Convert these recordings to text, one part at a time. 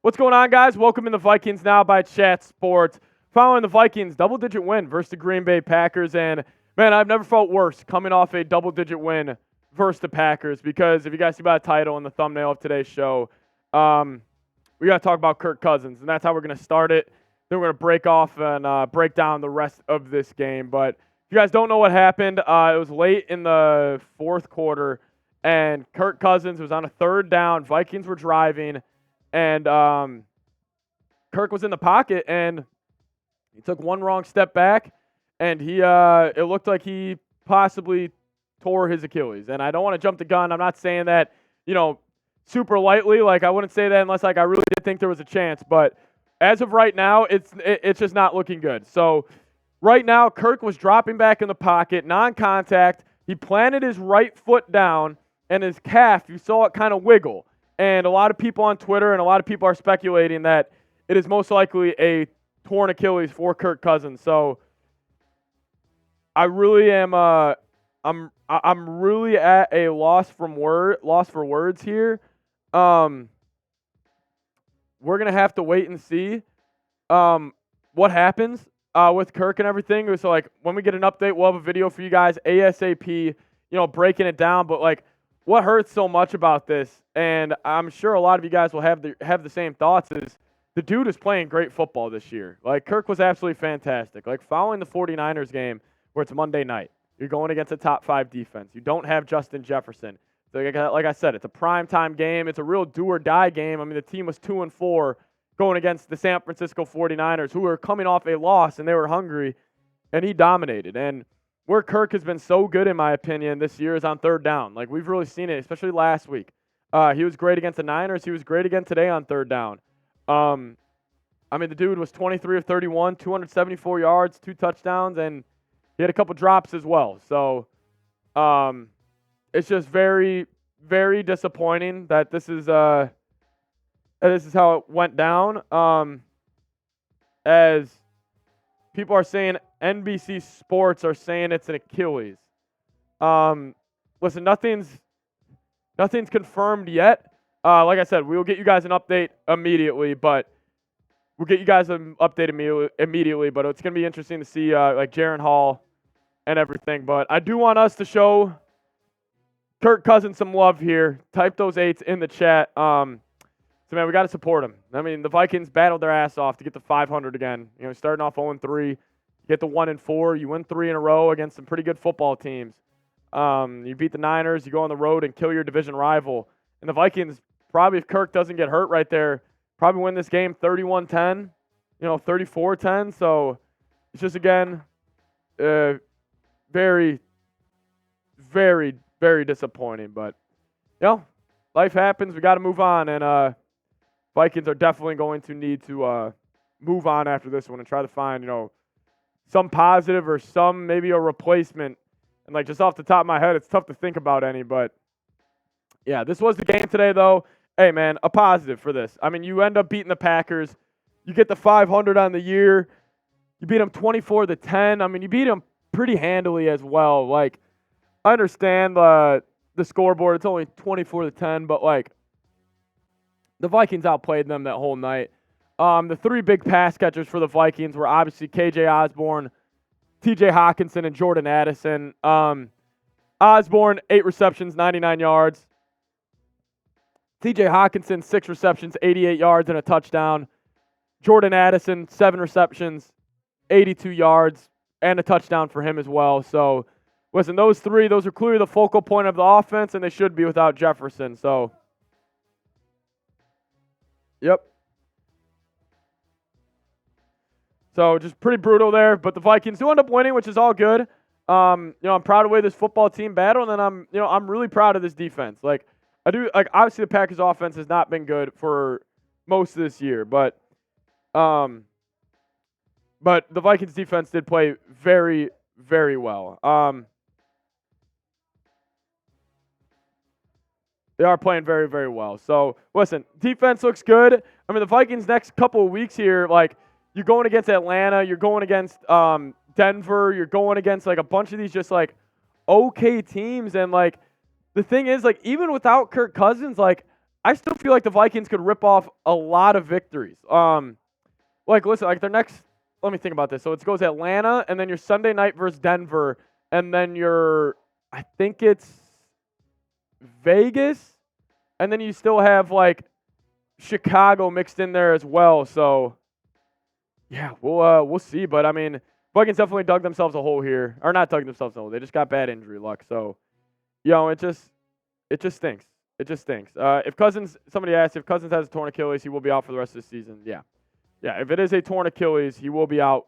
What's going on, guys? Welcome in the Vikings Now by Chat Sports. Following the Vikings' double-digit win versus the Green Bay Packers. And, man, I've never felt worse coming off a double-digit win versus the Packers because if you guys see by the title and the thumbnail of today's show, we got to talk about Kirk Cousins, and that's how we're going to start it. Then we're going to break off and break down the rest of this game. But if you guys don't know what happened, it was late in the fourth quarter, and Kirk Cousins was on a third down. Vikings were driving. And Kirk was in the pocket, and he took one wrong step back, and it looked like he possibly tore his Achilles. And I don't want to jump the gun. I'm not saying that, super lightly. Like, I wouldn't say that unless, I really did think there was a chance. But as of right now, it's just not looking good. So right now, Kirk was dropping back in the pocket, non-contact. He planted his right foot down, and his calf, you saw it kind of wiggle. And a lot of people on Twitter and a lot of people are speculating that it is most likely a torn Achilles for Kirk Cousins. So I really am I'm really at a loss for words here. We're gonna have to wait and see what happens with Kirk and everything. So when we get an update, we'll have a video for you guys ASAP. Breaking it down, but what hurts so much about this, and I'm sure a lot of you guys will have the same thoughts, is the dude is playing great football this year. Kirk was absolutely fantastic. Following the 49ers game where it's Monday night, you're going against a top 5 defense. You don't have Justin Jefferson. Like I said, it's a primetime game. It's a real do-or-die game. I mean, the team was 2-4 going against the San Francisco 49ers, who were coming off a loss, and they were hungry, and he dominated. And where Kirk has been so good, in my opinion, this year is on third down. We've really seen it, especially last week. He was great against the Niners. He was great again today on third down. The dude was 23 of 31, 274 yards, 2 touchdowns, and he had a couple drops as well. So it's just very, very disappointing that this is how it went down. As people are saying, NBC Sports are saying it's an Achilles. Listen, nothing's confirmed yet. Like I said, we will get you guys an update immediately, but it's going to be interesting to see Jaren Hall and everything. But I do want us to show Kirk Cousins some love here. Type those 8s in the chat. So, man, we got to support him. I mean, the Vikings battled their ass off to get to 500 again. Starting off 0-3. You get to 1-4, you win 3 in a row against some pretty good football teams. You beat the Niners, you go on the road and kill your division rival. And the Vikings, probably if Kirk doesn't get hurt right there, probably win this game 31-10, 34-10. So it's just, again, very, very, very disappointing. But, life happens. We got to move on. And Vikings are definitely going to need to move on after this one and try to find, some positive or some maybe a replacement. And just off the top of my head, it's tough to think about any. But, yeah, this was the game today, though. Hey, man, a positive for this. I mean, you end up beating the Packers. You get the 500 on the year. You beat them 24-10. I mean, you beat them pretty handily as well. I understand the scoreboard. It's only 24-10, but, the Vikings outplayed them that whole night. The 3 big pass catchers for the Vikings were obviously KJ Osborne, TJ Hawkinson, and Jordan Addison. Osborne, 8 receptions, 99 yards. TJ Hawkinson, 6 receptions, 88 yards, and a touchdown. Jordan Addison, 7 receptions, 82 yards, and a touchdown for him as well. So, listen, those 3, those are clearly the focal point of the offense, and they should be without Jefferson. So, yep. So just pretty brutal there, but the Vikings do end up winning, which is all good. I'm proud of the way this football team battled, and I'm really proud of this defense. Obviously the Packers offense has not been good for most of this year, but the Vikings defense did play very, very well. They are playing very, very well. So, listen, defense looks good. I mean, the Vikings next couple of weeks here, you're going against Atlanta, you're going against Denver, you're going against a bunch of these just okay teams, and the thing is even without Kirk Cousins, I still feel like the Vikings could rip off a lot of victories. Listen, their next. Let me think about this. So it goes Atlanta, and then your Sunday night versus Denver, and then I think it's Vegas, and then you still have Chicago mixed in there as well. So yeah, we'll see. But I mean, Vikings definitely dug themselves a hole here, or not dug themselves a hole. They just got bad injury luck. So it just stinks. It just stinks. Somebody asked if Cousins has a torn Achilles, he will be out for the rest of the season. Yeah. Yeah, if it is a torn Achilles, he will be out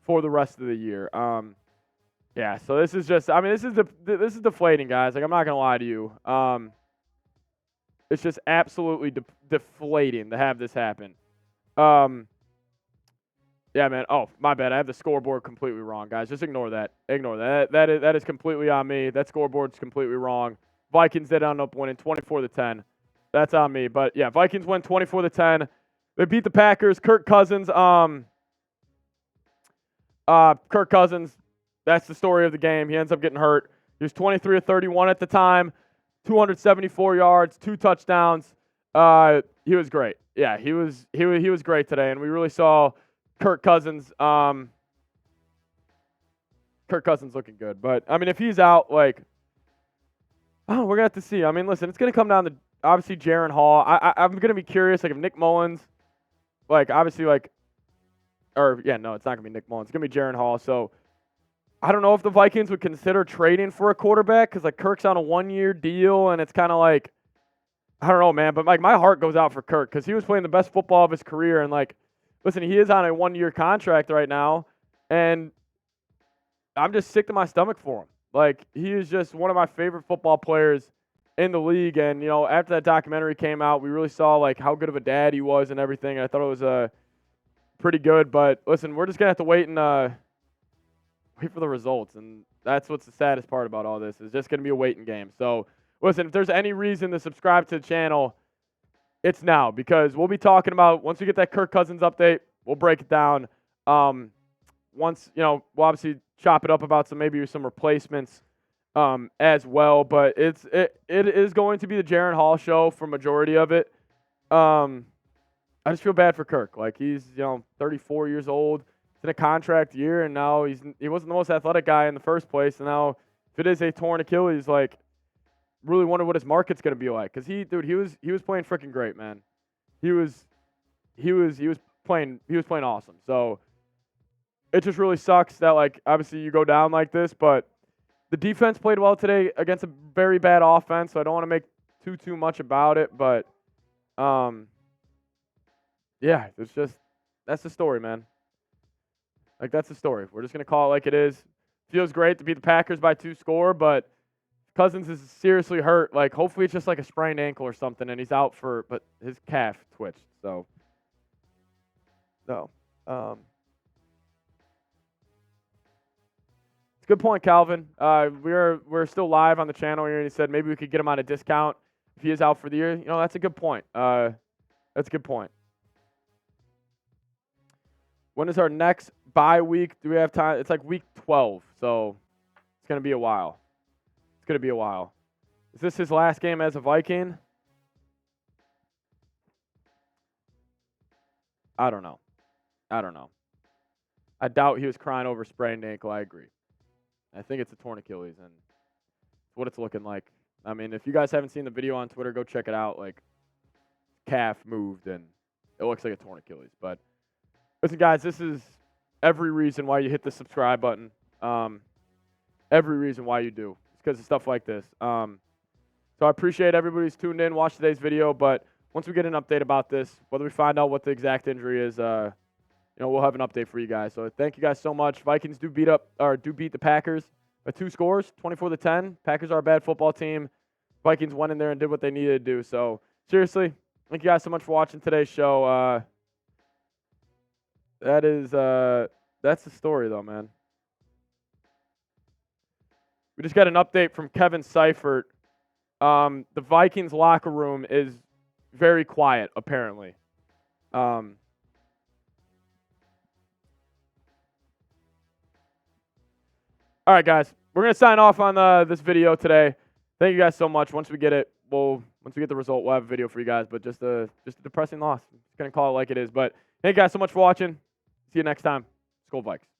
for the rest of the year. Yeah, so this is just, this is deflating, guys. I'm not gonna lie to you. It's just absolutely deflating to have this happen. Yeah, man. Oh, my bad. I have the scoreboard completely wrong, guys. Just ignore that. Ignore that. That is completely on me. That scoreboard's completely wrong. Vikings did end up winning 24-10. That's on me. But yeah, Vikings win 24-10. They beat the Packers. Kirk Cousins. Kirk Cousins. That's the story of the game. He ends up getting hurt. He was 23 of 31 at the time, 274 yards, 2 touchdowns. He was great. Yeah, he was great today, and we really saw Kirk Cousins. Kirk Cousins looking good. But I mean, if he's out, we're gonna have to see. I mean, listen, it's gonna come down to obviously Jaren Hall. I'm gonna be curious, if Nick Mullins. It's not going to be Nick Mullins. It's going to be Jaren Hall. So, I don't know if the Vikings would consider trading for a quarterback because, Kirk's on a 1-year deal, and it's kind of I don't know, man. But, my heart goes out for Kirk because he was playing the best football of his career. And, listen, he is on a 1-year contract right now, and I'm just sick to my stomach for him. He is just one of my favorite football players in the league, and after that documentary came out, we really saw how good of a dad he was and everything. I thought it was pretty good. But listen, we're just gonna have to wait for the results, and that's what's the saddest part about all this. Is just gonna be a waiting game. So listen, if there's any reason to subscribe to the channel, it's now, because we'll be talking about, once we get that Kirk Cousins update, we'll break it down. Once we'll obviously chop it up about some replacements. As well, but it is going to be the Jaren Hall show for majority of it. I just feel bad for Kirk. He's 34 years old, it's in a contract year, and now he wasn't the most athletic guy in the first place, and now if it is a torn Achilles, really wonder what his market's gonna be like, because he was playing freaking great, man. He was playing awesome. So it just really sucks that obviously you go down like this, but the defense played well today against a very bad offense, so I don't want to make too much about it. But, yeah, that's the story, man. That's the story. We're just going to call it like it is. Feels great to beat the Packers by 2 score, but Cousins is seriously hurt. Hopefully it's just a sprained ankle or something, and he's out but his calf twitched. So, no. Good point, Calvin. We're still live on the channel here, and he said maybe we could get him on a discount if he is out for the year. That's a good point. That's a good point. When is our next bye week? Do we have time? It's week 12, so it's going to be a while. It's going to be a while. Is this his last game as a Viking? I don't know. I doubt he was crying over sprained ankle. I agree. I think it's a torn Achilles, and it's what it's looking like. I mean, if you guys haven't seen the video on Twitter, go check it out. Calf moved, and it looks like a torn Achilles. But listen, guys, this is every reason why you hit the subscribe button. Every reason why you do. It's because of stuff like this. So I appreciate everybody who's tuned in, watched today's video. But once we get an update about this, whether we find out what the exact injury is, we'll have an update for you guys. So thank you guys so much. Vikings do beat the Packers by 2 scores, 24-10. Packers are a bad football team. Vikings went in there and did what they needed to do. So seriously, thank you guys so much for watching today's show. That's the story though, man. We just got an update from Kevin Seifert. The Vikings locker room is very quiet, apparently. All right, guys, we're going to sign off on this video today. Thank you guys so much. Once we get it, we'll Once we get the result, we'll have a video for you guys. But just a depressing loss. Just going to call it like it is. But thank you guys so much for watching. See you next time. SKOL Vikes.